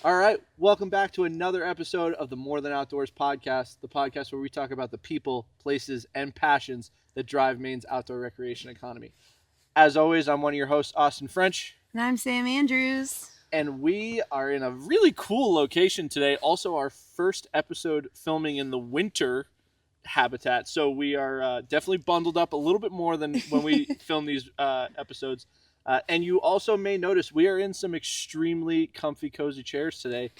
All right, welcome back to another episode of the More Than Outdoors podcast, the podcast where we talk about the people, places, and passions that drive Maine's outdoor recreation economy. As always, I'm one of your hosts, Austin French. And I'm Sam Andrews. And we are in a really cool location today. Also, our first episode filming in the winter habitat. So we are definitely bundled up a little bit more than when we film these episodes. And you also may notice we are in some extremely comfy, cozy chairs today.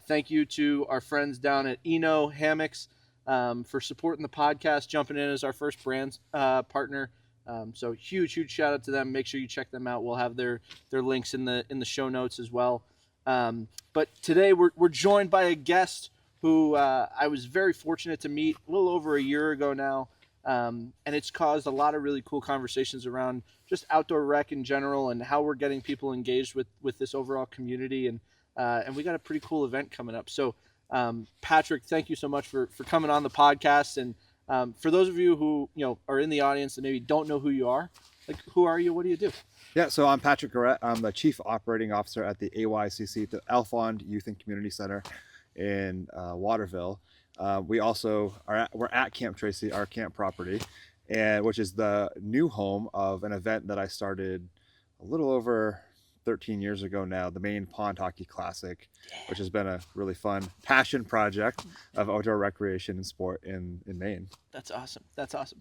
Thank you to our friends down at Eno Hammocks for supporting the podcast, jumping in as our first brand partner. So huge shout out to them. Make sure you check them out. We'll have their links in the show notes as well. But today we're joined by a guest who I was very fortunate to meet a little over a year ago now. And it's caused a lot of really cool conversations around just outdoor rec in general and how we're getting people engaged with this overall community. And we got a pretty cool event coming up. So Patrick, thank you so much for coming on the podcast. And for those of you who are in the audience and maybe don't know who you are, like, who are you? What do you do? Yeah, so I'm Patrick Guerette. I'm the Chief Operating Officer at the AYCC, the Alfond Youth Community Center in Waterville. We also we're at Camp Tracy, our camp property, and which is the new home of an event that I started a little over 13 years ago now, the Maine Pond Hockey Classic, which has been a really fun passion project of outdoor recreation and sport in Maine. That's awesome.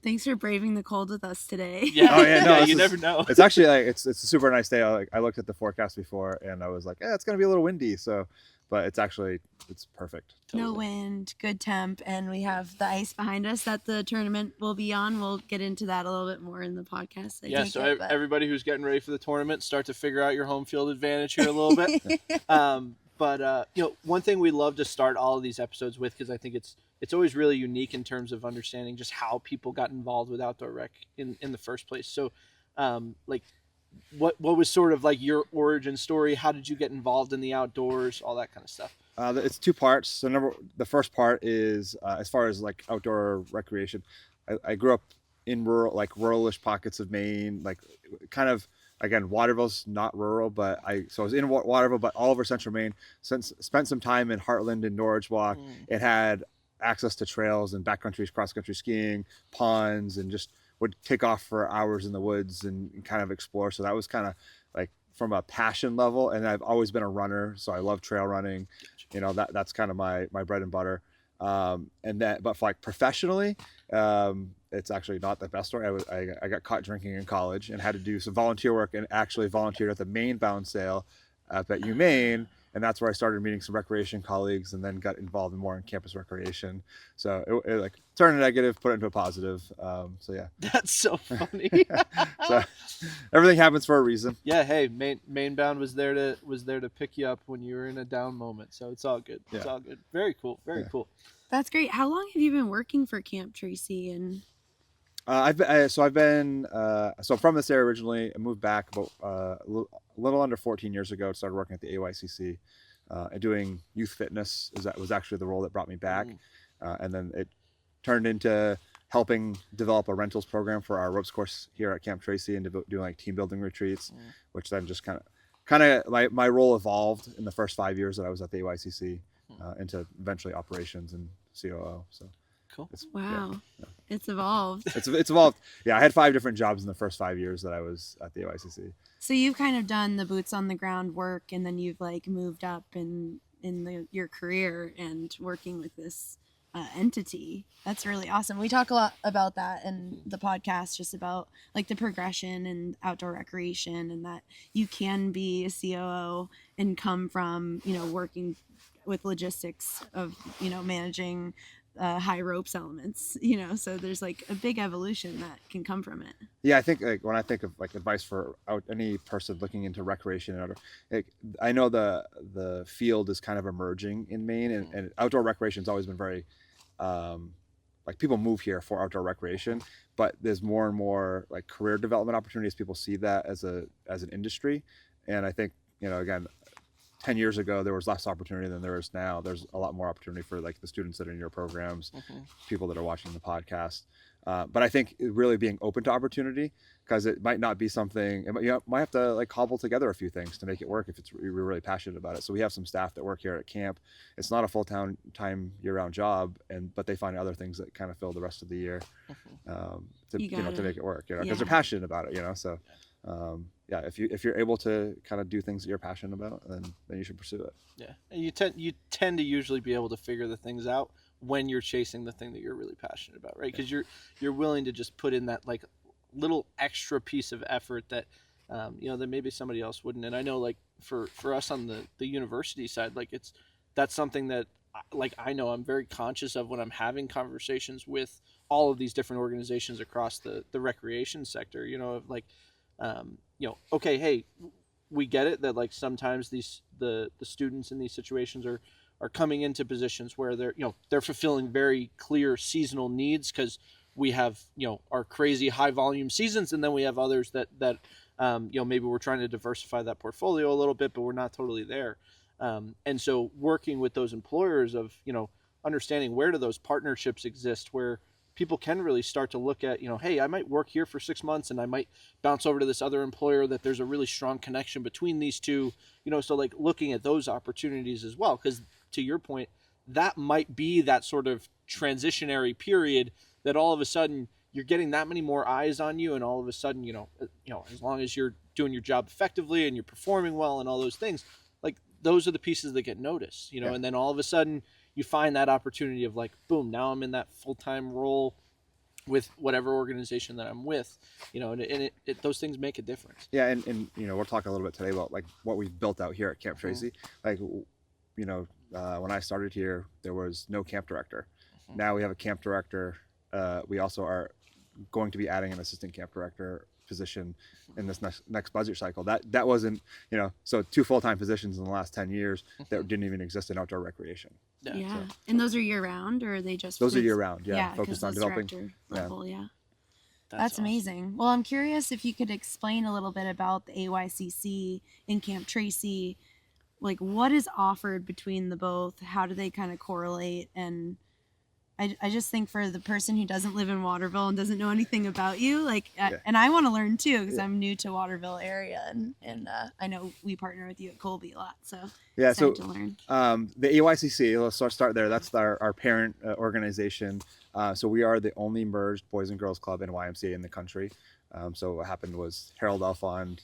Thanks for braving the cold with us today. Yeah, Oh, yeah, no, you never know. It's actually it's a super nice day. I looked at the forecast before and I was like, it's gonna be a little windy, but it's perfect. No wind, good temp, and we have the ice behind us that the tournament will be on. We'll get into that a little bit more in the podcast. Everybody who's getting ready for the tournament, start to figure out your home field advantage here a little bit. But one thing we love to start all of these episodes with, because I think it's always really unique in terms of understanding just how people got involved with outdoor rec in the first place. So, what was sort of like your origin story? How did you get involved in the outdoors? All that kind of stuff. It's two parts. So the first part is as far as like outdoor recreation. I grew up in ruralish pockets of Maine, like kind of, again, Waterville's not rural, but I was in Waterville, but all over central Maine. Spent some time in Heartland and Norwich Walk. It had access to trails and backcountry, cross-country skiing, ponds, and just would take off for hours in the woods and kind of explore. So that was kind of like from a passion level. And I've always been a runner, so I love trail running. That's kind of my bread and butter. But for like professionally, it's actually not the best story. I got caught drinking in college and had to do some volunteer work and actually volunteered at the Maine bound sale up at UMaine. And that's where I started meeting some recreation colleagues and then got involved more in campus recreation. So it like turned a negative, put it into a positive. So yeah. That's so funny. So everything happens for a reason. Yeah. Hey, Maine bound was there to pick you up when you were in a down moment. So it's all good. Yeah. It's all good. Very cool. Very cool. That's great. How long have you been working for Camp Tracy? And I've been from this area originally. I moved back about a little under 14 years ago. Started working at the AYCC and doing youth fitness. That was actually the role that brought me back, and then it turned into helping develop a rentals program for our ropes course here at Camp Tracy and doing like team building retreats, which then just kind of my role evolved in the first 5 years that I was at the AYCC into eventually operations and COO. So. Cool. Wow. It's evolved. It's evolved. Yeah, I had 5 different jobs in the first 5 years that I was at the AYCC. So you've kind of done the boots on the ground work, and then you've like moved up in your career and working with this entity. That's really awesome. We talk a lot about that in the podcast, just about like the progression and outdoor recreation, and that you can be a COO and come from working with logistics of managing high ropes elements, so there's like a big evolution that can come from it. Yeah, I think like when I think of like advice for any person looking into recreation and outdoor, I know the field is kind of emerging in Maine, and outdoor recreation has always been very like people move here for outdoor recreation, but there's more and more like career development opportunities. People see that as an industry, and I think again, 10 years ago, there was less opportunity than there is now. There's a lot more opportunity for like the students that are in your programs, people that are watching the podcast. But I think really being open to opportunity, because it might not be something, you might have to like cobble together a few things to make it work if you're really passionate about it. So we have some staff that work here at camp. It's not a full-time year-round job, but they find other things that kind of fill the rest of the year to make it work, because they're passionate about it, so yeah, if you're able to kind of do things that you're passionate about, then you should pursue it. Yeah, and you tend to usually be able to figure the things out when you're chasing the thing that you're really passionate about, right? Because you're willing to just put in that like little extra piece of effort that that maybe somebody else wouldn't. And I know like for us on the university side, like that's something that like I know I'm very conscious of when I'm having conversations with all of these different organizations across the recreation sector, of like okay, hey, we get it that like sometimes the students in these situations are coming into positions where they're fulfilling very clear seasonal needs, because we have our crazy high volume seasons, and then we have others that maybe we're trying to diversify that portfolio a little bit, but we're not totally there. And so working with those employers of understanding where do those partnerships exist where people can really start to look at, hey, I might work here for 6 months and I might bounce over to this other employer that there's a really strong connection between these two, so like looking at those opportunities as well. Because to your point, that might be that sort of transitionary period that all of a sudden you're getting that many more eyes on you. And all of a sudden, as long as you're doing your job effectively and you're performing well and all those things, like those are the pieces that get noticed, and then all of a sudden you find that opportunity of like, boom, now I'm in that full-time role with whatever organization that I'm with, and those things make a difference. Yeah. And we'll talk a little bit today about like what we've built out here at Camp Tracy. Like, when I started here, there was no camp director. Now we have a camp director. We also are going to be adding an assistant camp director position in this next budget cycle. That wasn't, so 2 full-time positions in the last 10 years that didn't even exist in outdoor recreation. Yeah. So. And those are year-round, or are they just... Those are year-round, yeah. Focused on developing. Level, That's awesome. Amazing. Well, I'm curious if you could explain a little bit about the AYCC and Camp Tracy. Like, what is offered between the both? How do they kind of correlate? And I just think for the person who doesn't live in Waterville and doesn't know anything about you, like, and I want to learn too, because I'm new to Waterville area, and I know we partner with you at Colby a lot, so so to learn. The AYCC, let's start there. That's our parent organization. So we are the only merged boys and girls club and YMCA in the country. So what happened was Harold Alfond,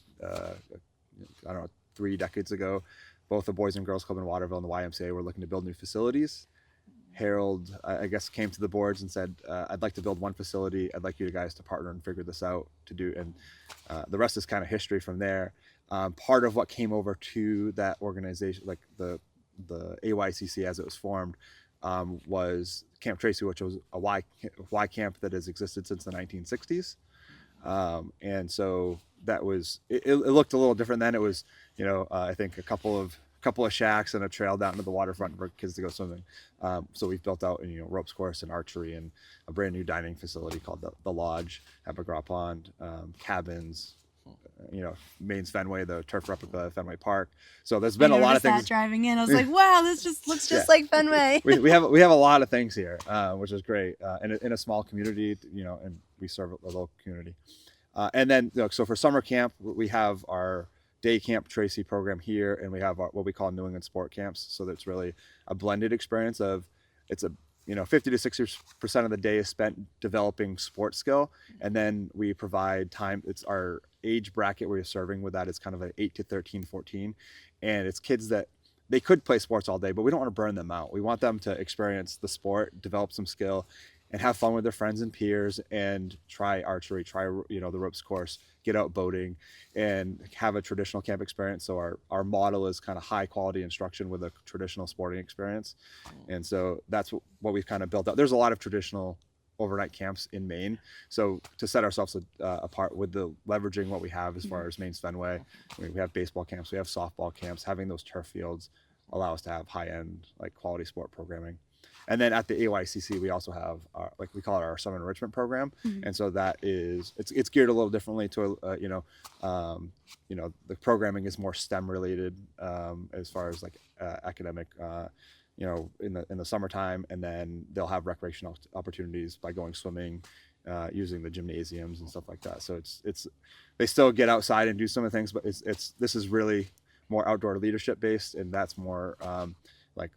3 decades ago, both the Boys and Girls Club in Waterville and the YMCA were looking to build new facilities. Harold, I guess, came to the boards and said, I'd like to build one facility. I'd like you guys to partner and figure this out to do. And the rest is kind of history from there. Part of what came over to that organization, like the AYCC as it was formed, was Camp Tracy, which was a Y camp that has existed since the 1960s. And so that was, it looked a little different then. It was, I think a couple of shacks and a trail down to the waterfront for kids to go swimming. So we've built out, ropes course and archery and a brand new dining facility called the Lodge at McGraw Pond, cabins, Maine's Fenway, the turf replica Fenway Park. So there's been a lot of things. Driving in, I was like, wow, this just looks just like Fenway. we have a lot of things here, which is great. In a small community, and we serve a local community. And then, so for summer camp, we have our day camp Tracy program here, and we have what we call New England sport camps. So that's really a blended experience of, it's a 50 to 60% of the day is spent developing sports skill, and then we provide time. It's our age bracket we're serving with that is kind of an 8 to 13, 14, and it's kids that they could play sports all day, but we don't want to burn them out. We want them to experience the sport, develop some skill, and have fun with their friends and peers, and try archery, try the ropes course, get out boating, and have a traditional camp experience. So our model is kind of high quality instruction with a traditional sporting experience, and so that's what we've kind of built up. There's a lot of traditional overnight camps in Maine, so to set ourselves apart with the leveraging what we have as far as Maine's Fenway, we have baseball camps, we have softball camps. Having those turf fields allow us to have high-end, like, quality sport programming. And then at the AYCC, we also have we call it our summer enrichment program, and so that is it's geared a little differently to the programming is more STEM related as far as like academic in the summertime, and then they'll have recreational opportunities by going swimming using the gymnasiums and stuff like that. So it's they still get outside and do some of the things, but this is really more outdoor leadership based, and that's more like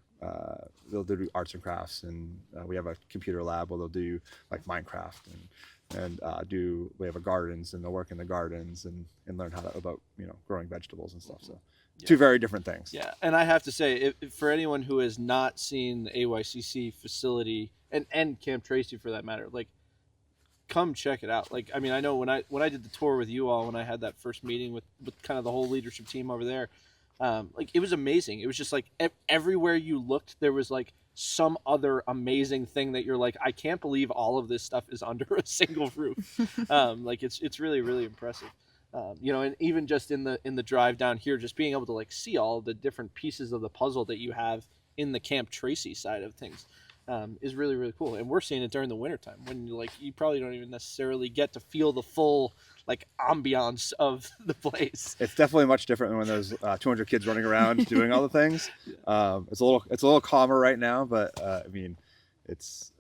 they'll do arts and crafts, and we have a computer lab where they'll do like Minecraft and we have a gardens, and they'll work in the gardens and learn how to about growing vegetables and stuff. So two very different things. Yeah, and I have to say, if for anyone who has not seen the AYCC facility and Camp Tracy for that matter, like, come check it out. Like, I mean, I know when I did the tour with you all, when I had that first meeting with kind of the whole leadership team over there, like, it was amazing. It was just like everywhere you looked, there was like some other amazing thing that you're like, I can't believe all of this stuff is under a single roof. Like, it's really, really impressive. And even just in the drive down here, just being able to like see all the different pieces of the puzzle that you have in the Camp Tracy side of things is really, really cool. And we're seeing it during the wintertime when you probably don't even necessarily get to feel the full like ambiance of the place. It's definitely much different than when there's 200 kids running around doing all the things. It's a little calmer right now, but I mean, it's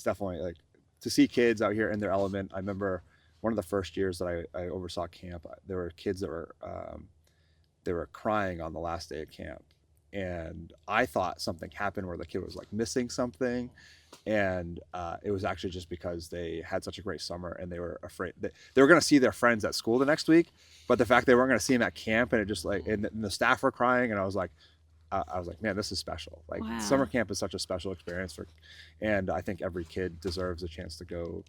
definitely like to see kids out here in their element. I remember one of the first years that I oversaw camp, there were kids that were they were crying on the last day of camp, and I thought something happened where the kid was like missing something, and it was actually just because they had such a great summer and they were afraid that they were going to see their friends at school the next week, but the fact they weren't going to see them at camp, and it just like and the staff were crying, and I was like, man, this is special. Like, wow. Summer camp is such a special experience and I think every kid deserves a chance to go,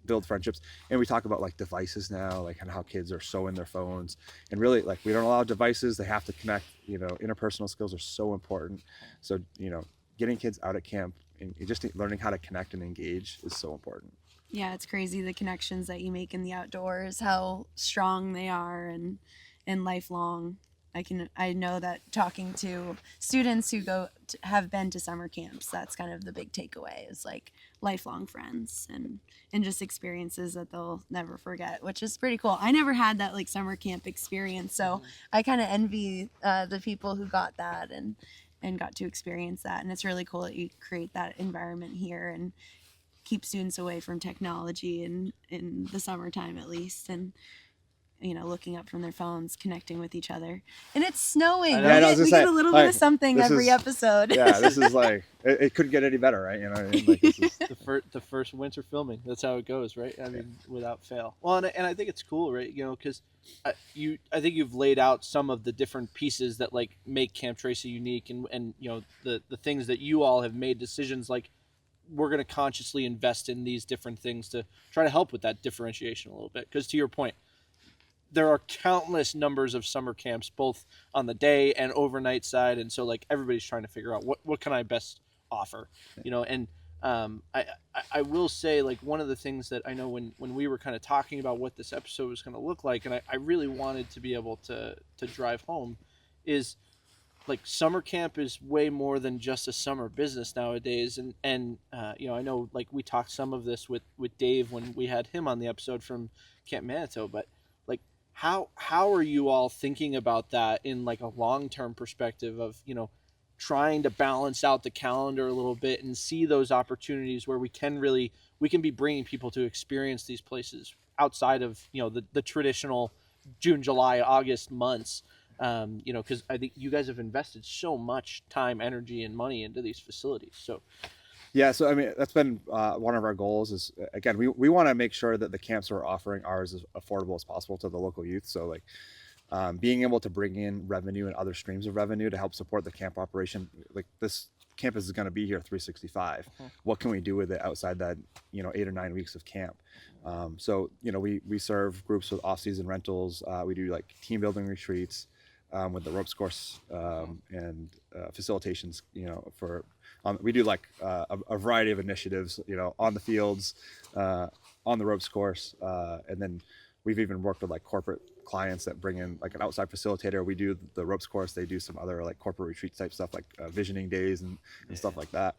build friendships. And we talk about like devices now, like, and how kids are so in their phones, and really like we don't allow devices. They have to connect. Interpersonal skills are so important. So, getting kids out at camp and just learning how to connect and engage is so important. Yeah, it's crazy the connections that you make in the outdoors, how strong they are and lifelong. I know that talking to students who have been to summer camps, that's kind of the big takeaway is like lifelong friends and just experiences that they'll never forget, which is pretty cool. I never had that like summer camp experience, so I kind of envy the people who got that and got to experience that. And it's really cool that you create that environment here and keep students away from technology in the summertime at least, and looking up from their phones, connecting with each other. And it's snowing. We get a little bit of something every episode. Yeah, this is like, it couldn't get any better, right? Like, this is the first winter filming. That's how it goes, right? I mean, without fail. Well, and I think it's cool, right? Because I think you've laid out some of the different pieces that like make Camp Tracy unique, and the things that you all have made decisions like, we're going to consciously invest in these different things to try to help with that differentiation a little bit. Because to your point, there are countless numbers of summer camps, both on the day and overnight side. And so like everybody's trying to figure out what can I best offer, and I will say, like, one of the things that I know when we were kind of talking about what this episode was going to look like, and I really wanted to be able to drive home, is like summer camp is way more than just a summer business nowadays. And I know like we talked some of this with Dave when we had him on the episode from Camp Manitou, but like how are you all thinking about that in like a long-term perspective of, trying to balance out the calendar a little bit and see those opportunities where we can be bringing people to experience these places outside of, the traditional June, July, August months. Because I think you guys have invested so much time, energy, and money into these facilities. So, yeah. So I mean, that's been one of our goals. Is again, we want to make sure that the camps we're offering are as affordable as possible to the local youth. So like, being able to bring in revenue and other streams of revenue to help support the camp operation. Like, this campus is going to be here 365. What can we do with it outside that 8 or 9 weeks of camp? So we serve groups with off-season rentals. We do like team building retreats. With the ropes course and facilitations, we do like a variety of initiatives, on the fields, on the ropes course, and then we've even worked with like corporate clients that bring in like an outside facilitator. We do the ropes course; they do some other like corporate retreat type stuff, like visioning days and stuff like that.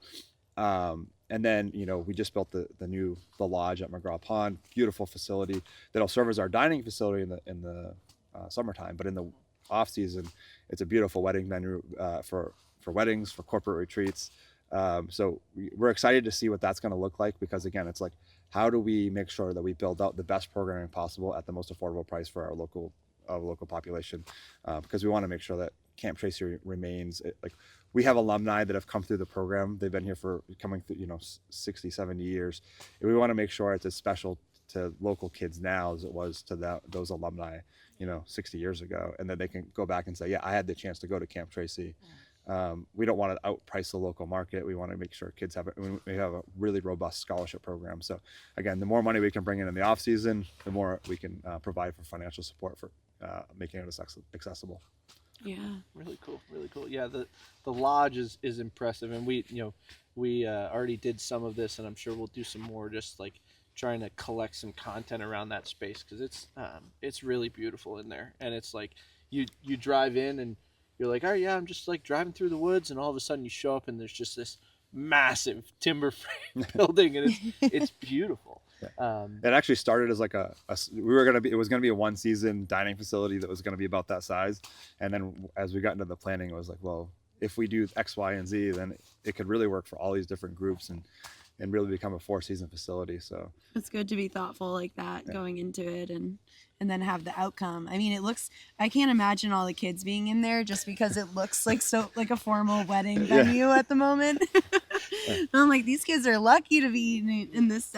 And then we just built the lodge at McGraw Pond, beautiful facility that'll serve as our dining facility in the summertime, but in the off season, it's a beautiful wedding venue for weddings, for corporate retreats. So we're excited to see what that's going to look like, because again, it's like how do we make sure that we build out the best programming possible at the most affordable price for our local population, because we want to make sure that Camp Tracy remains like, we have alumni that have come through the program. They've been here for coming through 60, 70 years, and we want to make sure it's as special to local kids now as it was to those alumni 60 years ago, and then they can go back and say, yeah, I had the chance to go to Camp Tracy. We don't want to outprice the local market. We want to make sure kids we have a really robust scholarship program. So again, the more money we can bring in the off season, the more we can provide for financial support for making it accessible. Yeah, really cool. Yeah, the lodge is impressive, and we already did some of this, and I'm sure we'll do some more, just like trying to collect some content around that space, because it's really beautiful in there. And it's like you drive in and you're like, oh yeah, I'm just like driving through the woods, and all of a sudden you show up and there's just this massive timber frame building, and it's beautiful. It actually started as like it was gonna be a one season dining facility that was gonna be about that size, and then as we got into the planning, it was like, well, if we do X, Y, and Z, then it could really work for all these different groups and really become a 4-season facility. So it's good to be thoughtful like that, going into it, and then have the outcome. I mean, I can't imagine all the kids being in there, just because it looks like a formal wedding venue at the moment. And I'm like, these kids are lucky to be in this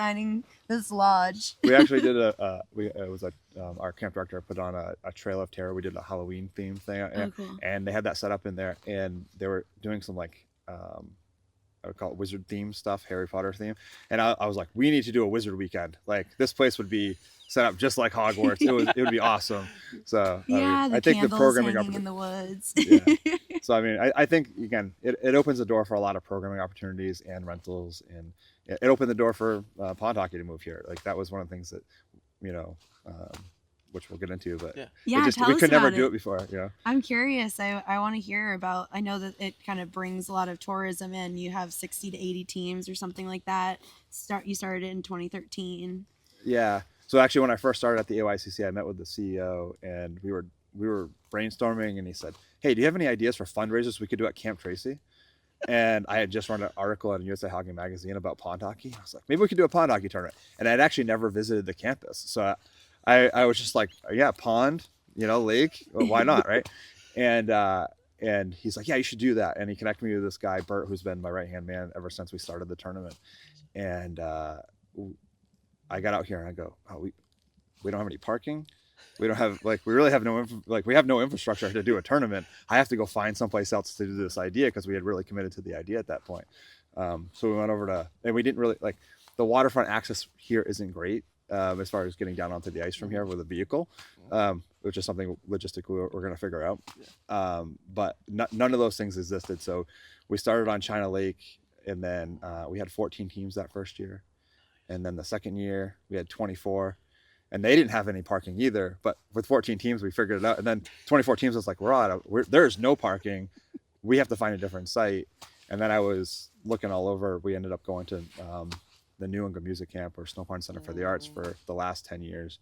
lodge. We actually did our camp director put on a Trail of Terror. We did a Halloween theme thing, cool. And they had that set up in there, and they were doing some like I would call it wizard theme stuff, Harry Potter theme. And I was like, we need to do a wizard weekend. Like, this place would be set up just like Hogwarts. It would be awesome. So yeah, I think the programming hanging in the woods. Yeah. So I mean, I think again, it opens the door for a lot of programming opportunities and rentals, and it opened the door for pond hockey to move here. Like, that was one of the things that which we'll get into, but we could never do it before. I'm curious. I want to hear about, I know that it kind of brings a lot of tourism in. You have 60 to 80 teams or something like that. You started it in 2013. Yeah. So actually, when I first started at the AYCC, I met with the CEO, and we were brainstorming, and he said, hey, do you have any ideas for fundraisers we could do at Camp Tracy? And I had just run an article in USA Hockey Magazine about pond hockey. I was like, maybe we could do a pond hockey tournament. And I'd actually never visited the campus. So I was just like, yeah, pond, lake, well, why not, right? And he's like, yeah, you should do that. And he connected me with this guy, Bert, who's been my right-hand man ever since we started the tournament. And I got out here and I go, oh, we don't have any parking. We don't have, we really have we have no infrastructure to do a tournament. I have to go find someplace else to do this idea, because we had really committed to the idea at that point. So we went over and we didn't really, the waterfront access here isn't great. As far as getting down onto the ice from here with a vehicle, which is something logistically we're going to figure out. But none of those things existed. So we started on China Lake, and then we had 14 teams that first year. And then the second year we had 24, and they didn't have any parking either. But with 14 teams, we figured it out. And then 24 teams was like, there's no parking. We have to find a different site. And then I was looking all over. We ended up going to the New England Music Camp, or Snow Pond Center for the Arts, for the last 10 years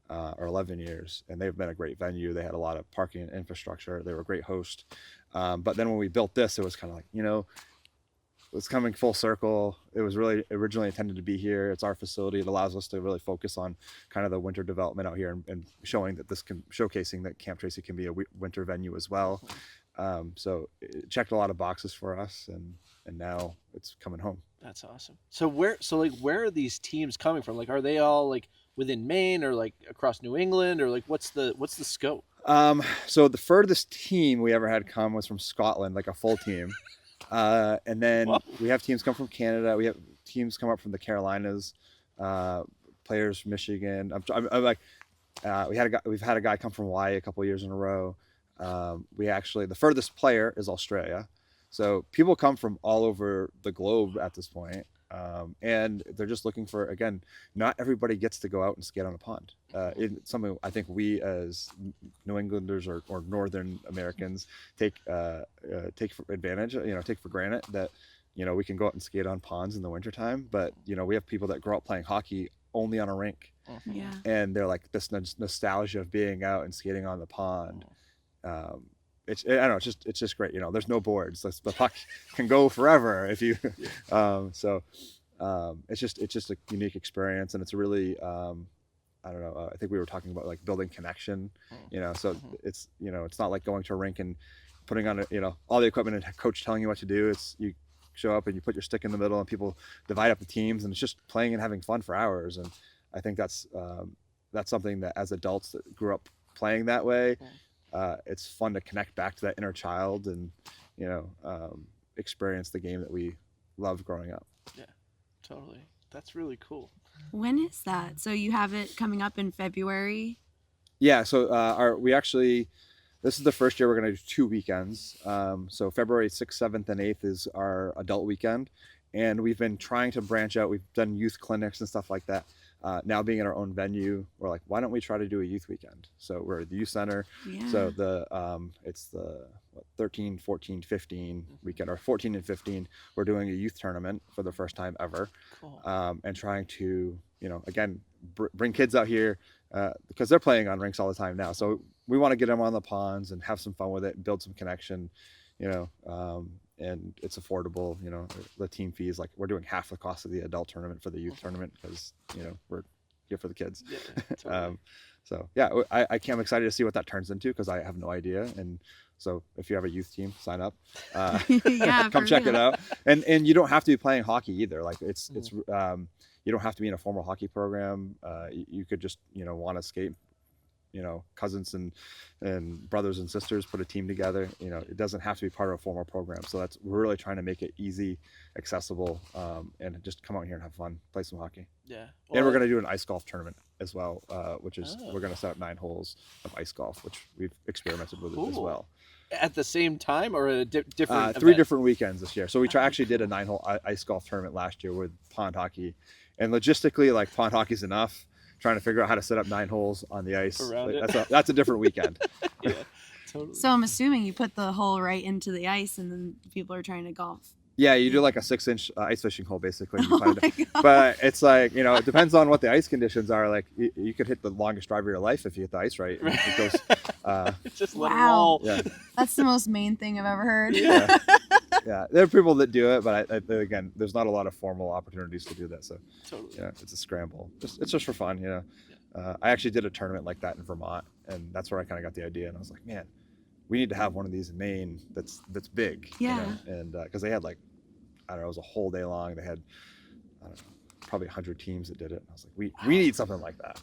or 11 years. And they've been a great venue. They had a lot of parking and infrastructure. They were a great host. But then when we built this, it was kind of like, it's coming full circle. It was really originally intended to be here. It's our facility. It allows us to really focus on kind of the winter development out here, and showing that showcasing that Camp Tracy can be a winter venue as well. So it checked a lot of boxes for us, and now it's coming home. That's awesome. So where are these teams coming from? Are they all within Maine, or across New England, or what's the scope? So the furthest team we ever had come was from Scotland, a full team. And then we have teams come from Canada. We have teams come up from the Carolinas, players from Michigan. We've had a guy come from Hawaii a couple of years in a row. The furthest player is Australia. So people come from all over the globe at this point. And they're just looking for, again, not everybody gets to go out and skate on a pond. It's something I think we as New Englanders or Northern Americans take for advantage, take for granted that, we can go out and skate on ponds in the wintertime. But, we have people that grow up playing hockey only on a rink. Yeah. And they're like this nostalgia of being out and skating on the pond. I don't know, it's just great. There's no boards. The puck can go forever if you. So it's just a unique experience, and it's a really I don't know. I think we were talking about like building connection, So it's it's not like going to a rink and putting on all the equipment and a coach telling you what to do. It's you show up and you put your stick in the middle and people divide up the teams, and it's just playing and having fun for hours. And I think that's something that as adults that grew up playing that way, it's fun to connect back to that inner child and experience the game that we loved growing up. Yeah, totally. That's really cool. When is that? So you have it coming up in February? Yeah. So this is the first year we're going to do 2 weekends. So February 6th, 7th, and 8th is our adult weekend. And we've been trying to branch out. We've done youth clinics and stuff like that. Now being in our own venue, we're like, why don't we try to do a youth weekend? So we're at the youth center. Yeah. So it's the 13, 14, 15 weekend, or 14 and 15. We're doing a youth tournament for the first time ever. Cool. And trying to, again, bring kids out here because they're playing on rinks all the time now. So we want to get them on the ponds and have some fun with it and build some connection, and it's affordable. The team fees, like we're doing half the cost of the adult tournament for the youth tournament because we're here for the kids. Yeah, totally. So yeah, I'm excited to see what that turns into because I have no idea. And so if you have a youth team, sign up. Yeah, come check it out. And you don't have to be playing hockey either. Like it's you don't have to be in a formal hockey program. You could just want to skate. Cousins and brothers and sisters put a team together. It doesn't have to be part of a formal program. So we're really trying to make it easy, accessible, and just come out here and have fun, play some hockey. Yeah. Well, and we're going to do an ice golf tournament as well, which is we're going to set up 9 holes of ice golf, which we've experimented with it as well. At the same time or at a different 3 different weekends this year. So we actually did a 9-hole ice golf tournament last year with pond hockey, and logistically, like pond hockey's enough. Trying to figure out how to set up 9 holes on the ice. That's a different weekend. Yeah, totally. So I'm assuming you put the hole right into the ice and then people are trying to golf. Yeah, you do like a 6-inch ice fishing hole basically. But it's like, it depends on what the ice conditions are. Like you could hit the longest drive of your life if you hit the ice right. It goes, just let it roll. Yeah. That's the most Maine thing I've ever heard. Yeah. Yeah, there are people that do it, but again, there's not a lot of formal opportunities to do that. So totally. Yeah, it's a scramble. It's just for fun, I actually did a tournament like that in Vermont, and that's where I kind of got the idea. And I was like, man, we need to have one of these in Maine that's big. Yeah. And because they had like, I don't know, it was a whole day long. They had, I don't know, probably 100 teams that did it. And I was like, we need something like that.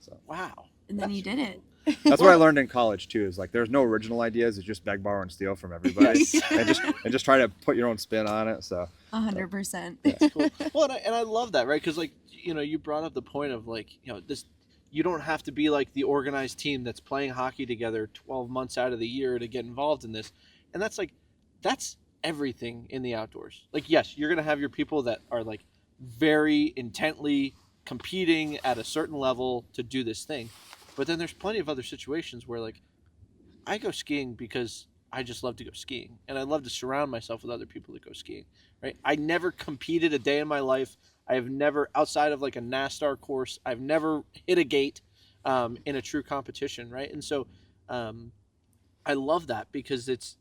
So wow. And then you did it. That's what I learned in college too. Is like there's no original ideas. It's just beg, borrow, and steal from everybody, and just try to put your own spin on it. So 100%. That's cool. Well, and I love that, right? Because like you brought up the point of like this. You don't have to be like the organized team that's playing hockey together 12 months out of the year to get involved in this, and that's everything in the outdoors. Like yes, you're gonna have your people that are like very intently competing at a certain level to do this thing. But then there's plenty of other situations where like I go skiing because I just love to go skiing and I love to surround myself with other people that go skiing, right? I never competed a day in my life. I have never, outside of like a NASTAR course, I've never hit a gate in a true competition, right? And so I love that because it's,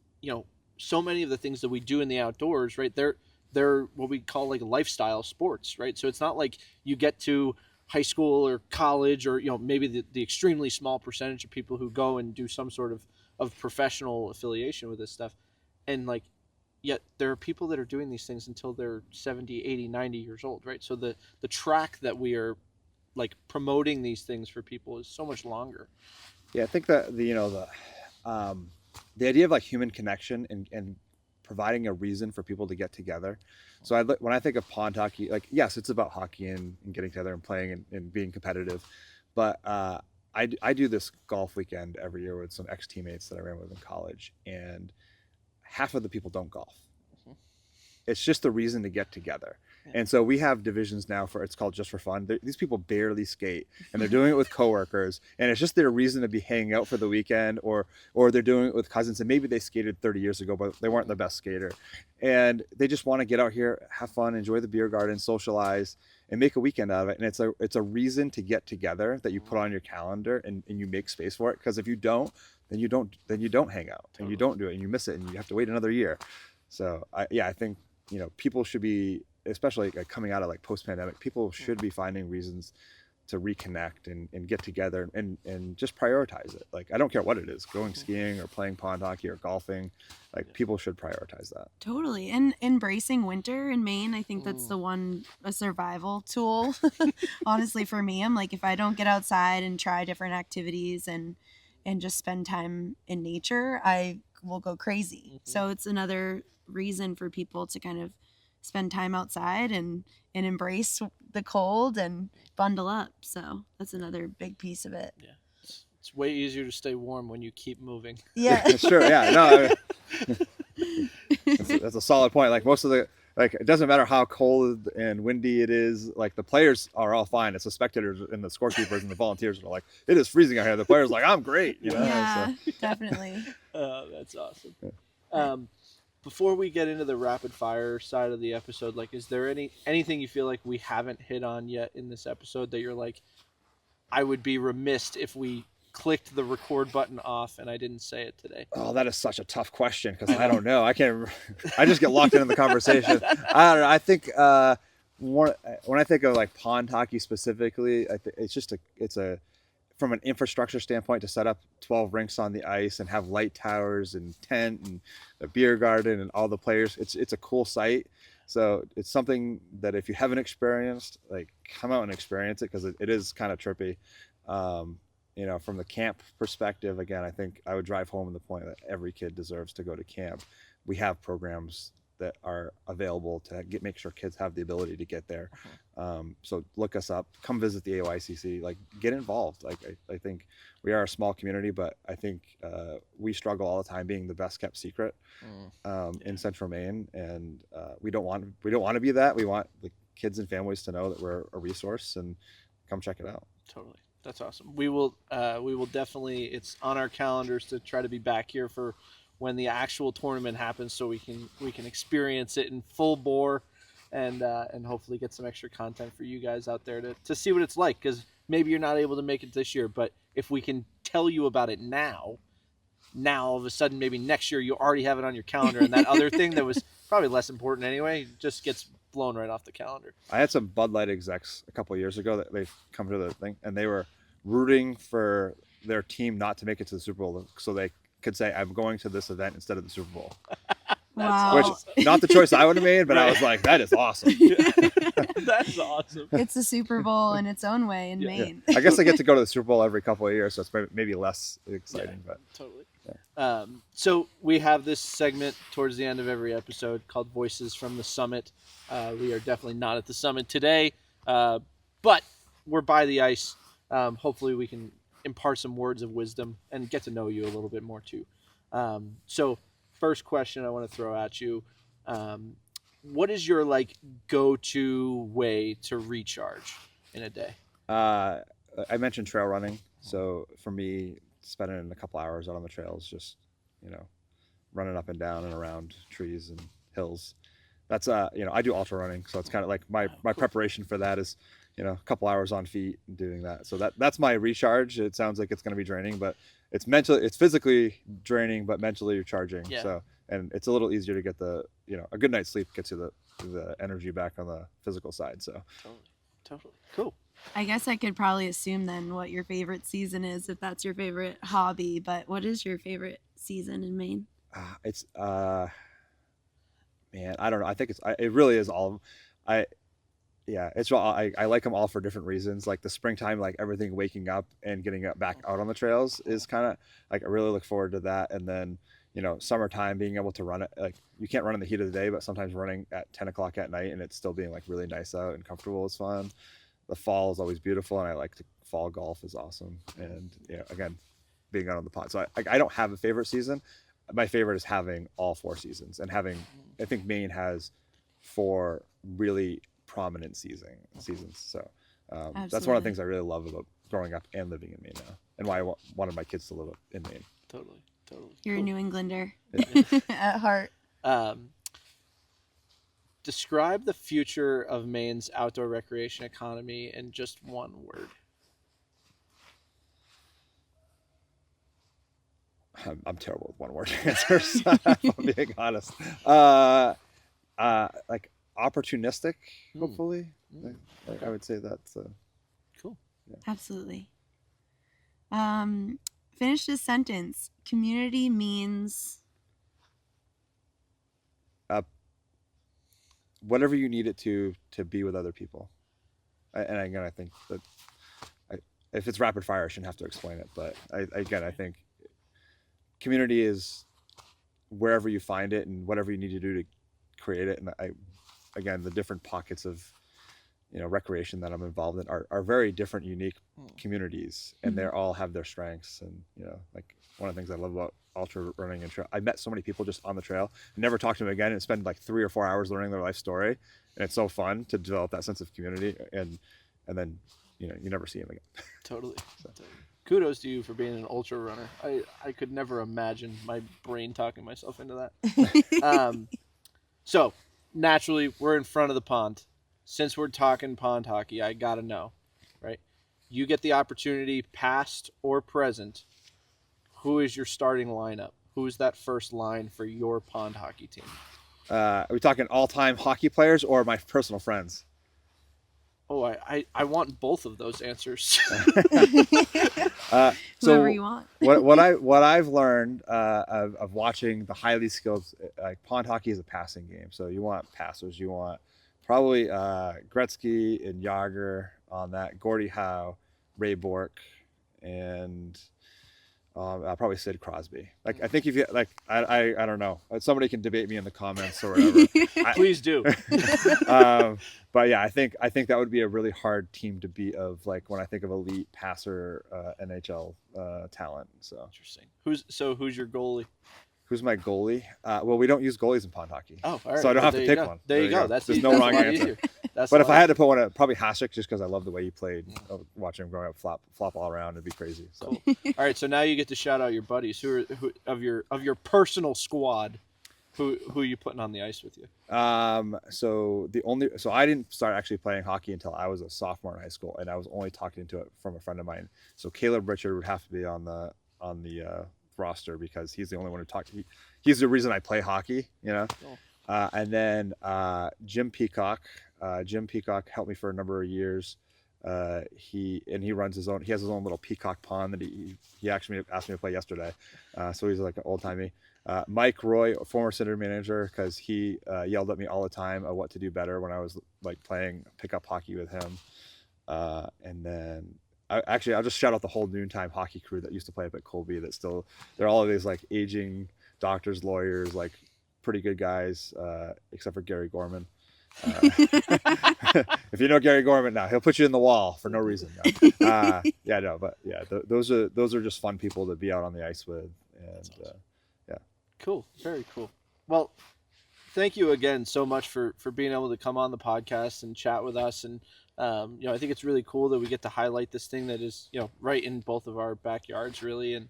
so many of the things that we do in the outdoors, right? They're what we call like lifestyle sports, right? So it's not like you get to high school or college or maybe the extremely small percentage of people who go and do some sort of professional affiliation with this stuff, and like yet there are people that are doing these things until they're 70, 80, 90 years old, right? So the track that we are like promoting these things for people is so much longer. Yeah, I think that the idea of like human connection and providing a reason for people to get together. So when I think of pond hockey, like, yes, it's about hockey and getting together and playing and being competitive. But I do this golf weekend every year with some ex-teammates that I ran with in college. And half of the people don't golf. Mm-hmm. It's just a reason to get together. Yeah. And so we have divisions now it's called Just for Fun. These people barely skate and they're doing it with coworkers, and it's just their reason to be hanging out for the weekend, or they're doing it with cousins and maybe they skated 30 years ago, but they weren't the best skater. And they just want to get out here, have fun, enjoy the beer garden, socialize, and make a weekend out of it. And it's a reason to get together that you put on your calendar and you make space for it. Because if you don't, then you don't hang out. Totally. And you don't do it and you miss it and you have to wait another year. So I think, people should be especially like coming out of like post-pandemic, people should be finding reasons to reconnect and get together and just prioritize it. Like, I don't care what it is, going skiing or playing pond hockey or golfing, like people should prioritize that. Totally. And embracing winter in Maine, I think that's a survival tool. Honestly, for me, I'm like, if I don't get outside and try different activities and just spend time in nature, I will go crazy. So it's another reason for people to kind of spend time outside and embrace the cold and bundle up. So that's another big piece of it. Yeah. It's way easier to stay warm when you keep moving. Yeah. Sure. Yeah. No, that's a solid point. Like most of the, like, it doesn't matter how cold and windy it is. Like the players are all fine. It's the spectators and the scorekeepers and the volunteers are like, it is freezing out here. The players are like, I'm great. You know? Yeah, So. definitely. That's awesome. Before we get into the rapid fire side of the episode, like, is there anything you feel like we haven't hit on yet in this episode that you're like, I would be remiss if we clicked the record button off and I didn't say it today? Oh, that is such a tough question because I don't know. I just get locked into the conversation. I don't know. I think when I think of like pond hockey specifically, I think it's a from an infrastructure standpoint to set up 12 rinks on the ice and have light towers and tent and a beer garden and all the players. It's a cool site. So it's something that if you haven't experienced, like, come out and experience it because it is kind of trippy. From the camp perspective, again, I think I would drive home the point that every kid deserves to go to camp. We have programs that are available to make sure kids have the ability to get there. So look us up, come visit the AYCC, like, get involved. Like, I think we are a small community, but I think we struggle all the time being the best kept secret in Central Maine. And we don't want to be that. We want the kids and families to know that we're a resource and come check it out. Totally. That's awesome. We will definitely, it's on our calendars to try to be back here for when the actual tournament happens, so we can experience it in full bore, and hopefully get some extra content for you guys out there to see what it's like. Because maybe you're not able to make it this year, but if we can tell you about it now all of a sudden, maybe next year you already have it on your calendar, and that other thing that was probably less important anyway just gets blown right off the calendar. I had some Bud Light execs a couple of years ago that they've come to the thing, and they were rooting for their team not to make it to the Super Bowl so they could say, I'm going to this event instead of the Super Bowl. Wow. Which, not the choice I would have made, but right. I was like, that is awesome. That's awesome. It's a Super Bowl in its own way in Maine. I guess I get to go to the Super Bowl every couple of years, so it's maybe less exciting. But totally. Yeah. So we have this segment towards the end of every episode called Voices from the Summit. We are definitely not at the summit today, but we're by the ice. Hopefully we can impart some words of wisdom and get to know you a little bit more too. So first question I want to throw at you, what is your go-to way to recharge in a day? I mentioned trail running. So for me, spending a couple hours out on the trails, just, running up and down and around trees and hills. That's, I do ultra running. So it's kind of like my preparation for that is, a couple hours on feet and doing that. So that's my recharge. It sounds like it's going to be draining, but it's physically draining, but mentally recharging. Yeah. So, and it's a little easier to get a good night's sleep gets you the energy back on the physical side. So totally cool. I guess I could probably assume then what your favorite season is if that's your favorite hobby, but what is your favorite season in Maine? It's man, I don't know. I think it really is all of them. It's all, I like them all for different reasons. Like the springtime, like everything waking up and getting back out on the trails is kind of like, I really look forward to that. And then, summertime, being able to run it, like you can't run in the heat of the day, but sometimes running at 10 o'clock at night and it's still being like really nice out and comfortable is fun. The fall is always beautiful, and I like fall golf is awesome. And again, being out on the pond. So I don't have a favorite season. My favorite is having all 4 seasons and I think Maine has 4 really prominent seasons. So that's one of the things I really love about growing up and living in Maine now, and why I wanted my kids to live in Maine. Totally. You're cool. a New Englander at heart. Describe the future of Maine's outdoor recreation economy in just one word. I'm terrible with one word answers, if I'm being honest. Like opportunistic, hopefully. Okay. I would say that's Cool. Yeah. Absolutely. Finish this sentence. Community means whatever you need it to be with other people. And again, I think that if it's rapid fire, I shouldn't have to explain it. But I think community is wherever you find it and whatever you need to do to create it. And again, the different pockets of recreation that I'm involved in are very different, unique communities, and they all have their strengths. And like one of the things I love about ultra running and trail, I met so many people just on the trail and never talked to them again, and spend like 3 or 4 hours learning their life story, and it's so fun to develop that sense of community, and then you never see them again. Totally. Kudos to you for being an ultra runner. I could never imagine my brain talking myself into that. So naturally, we're in front of the pond. Since we're talking pond hockey, I gotta know, right? You get the opportunity, past or present. Who is your starting lineup? Who's that first line for your pond hockey team? Are we talking all-time hockey players or my personal friends? Oh, I want both of those answers. whoever you want. what I've learned of watching the highly skilled, like pond hockey is a passing game, so you want passers. You want probably Gretzky and Yager on that, Gordie Howe, Ray Bork, and probably Sid Crosby. Like I think if you like, I don't know. Somebody can debate me in the comments or whatever. Please do. But yeah, I think that would be a really hard team to beat. Of like when I think of elite passer NHL talent. So Interesting. Who's your goalie? Who's my goalie? Well, we don't use goalies in pond hockey, Oh, all right. so I don't have to pick go. one. There you go. There's no wrong answer. But if I had to put one, probably Hasek, just because I love the way he played. Watching him growing up, flop all around, it'd be crazy. So. Cool. All right, so now you get to shout out your buddies. Who of your personal squad? Who are you putting on the ice with you? So I didn't start actually playing hockey until I was a sophomore in high school, and I was only talking into it from a friend of mine. So Caleb Richard would have to be on the roster because he's the only one who talked. He's the reason I play hockey, Cool. And then Jim Peacock. Jim Peacock helped me for a number of years. He runs he has his own little peacock pond that he actually asked me to play yesterday. So he's like an old timey. Mike Roy, former center manager, because he yelled at me all the time of what to do better when I was like playing pickup hockey with him. And then I'll just shout out the whole noontime hockey crew that used to play up at Colby. They're all of these like aging doctors, lawyers, like pretty good guys, except for Gary Gorman. If you know Gary Gorman now, he'll put you in the wall for no reason. Those are just fun people to be out on the ice with, and awesome. Cool, very cool. Well, thank you again so much for being able to come on the podcast and chat with us. And I think it's really cool that we get to highlight this thing that is right in both of our backyards, really. And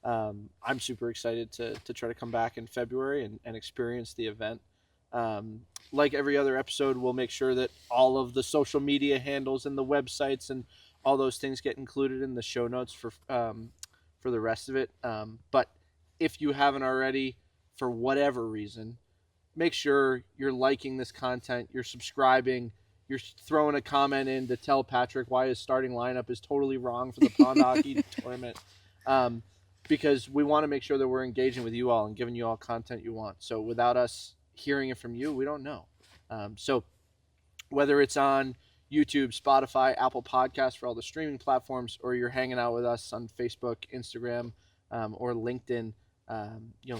I'm super excited to try to come back in February and experience the event. Like every other episode, we'll make sure that all of the social media handles and the websites and all those things get included in the show notes for the rest of it. But if you haven't already, for whatever reason, make sure you're liking this content, you're subscribing, you're throwing a comment in to tell Patrick why his starting lineup is totally wrong for the pond hockey tournament. Because we want to make sure that we're engaging with you all and giving you all content you want. So without us hearing it from you, we don't know. So whether it's on YouTube, Spotify, Apple Podcasts for all the streaming platforms, or you're hanging out with us on Facebook, Instagram, or LinkedIn,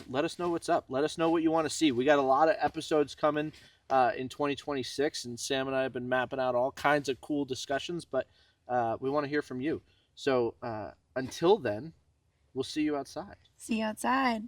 let us know what's up. Let us know what you want to see. We got a lot of episodes coming in 2026, and Sam and I have been mapping out all kinds of cool discussions, but we want to hear from you. So until then, we'll see you outside. See you outside.